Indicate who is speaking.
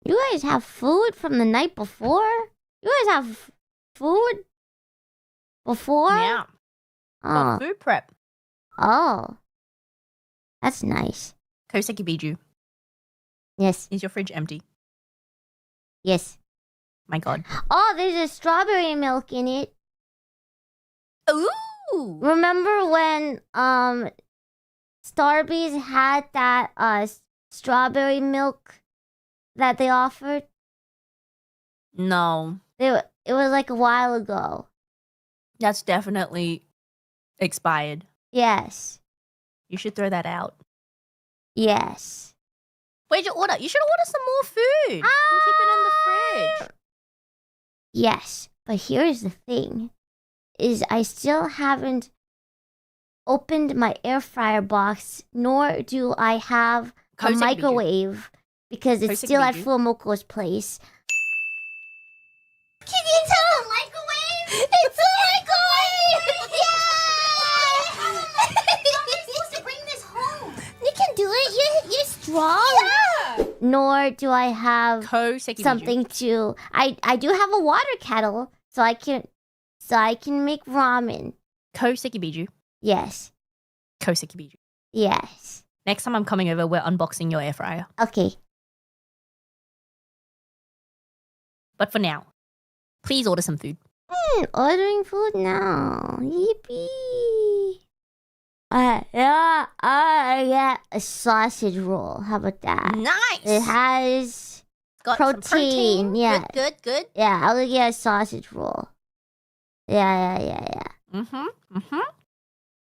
Speaker 1: You guys have food from the night before? You guys have food before?
Speaker 2: Yeah.
Speaker 1: Oh.
Speaker 2: Food prep.
Speaker 1: Oh. That's nice.
Speaker 2: Koseki Biju.
Speaker 1: Yes.
Speaker 2: Is your fridge empty?
Speaker 1: Yes.
Speaker 2: My God.
Speaker 1: Oh, there's a strawberry milk in it.
Speaker 2: Ooh.
Speaker 1: Remember when Starbucks had that strawberry milk that they offered?
Speaker 2: No.
Speaker 1: It was like a while ago.
Speaker 2: That's definitely expired.
Speaker 1: Yes.
Speaker 2: You should throw that out.
Speaker 1: Yes.
Speaker 2: Where'd you order? You should order some more food. And keep it in the fridge.
Speaker 1: Yes. But here's the thing. Is I still haven't opened my air fryer box, nor do I have a microwave because it's still at Fuwamoco's place.
Speaker 3: Can you tell? A microwave? It's a microwave! Yay! How am I supposed to bring this home? You can do it. You're strong.
Speaker 2: Yeah.
Speaker 1: Nor do I have
Speaker 2: Koseki
Speaker 1: something to. I do have a water kettle, so I can make ramen.
Speaker 2: Koseki Biju.
Speaker 1: Yes.
Speaker 2: Koseki Biju.
Speaker 1: Yes.
Speaker 2: Next time I'm coming over, we're unboxing your air fryer.
Speaker 1: Okay.
Speaker 2: But for now, please order some food.
Speaker 1: Ordering food now. Yippee. I get a sausage roll. How about that?
Speaker 2: Nice.
Speaker 1: It has
Speaker 2: Got
Speaker 1: protein.
Speaker 2: some protein.
Speaker 1: Yeah.
Speaker 2: Good.
Speaker 1: Yeah, I'll get a sausage roll. Yeah.
Speaker 2: Mm-hmm.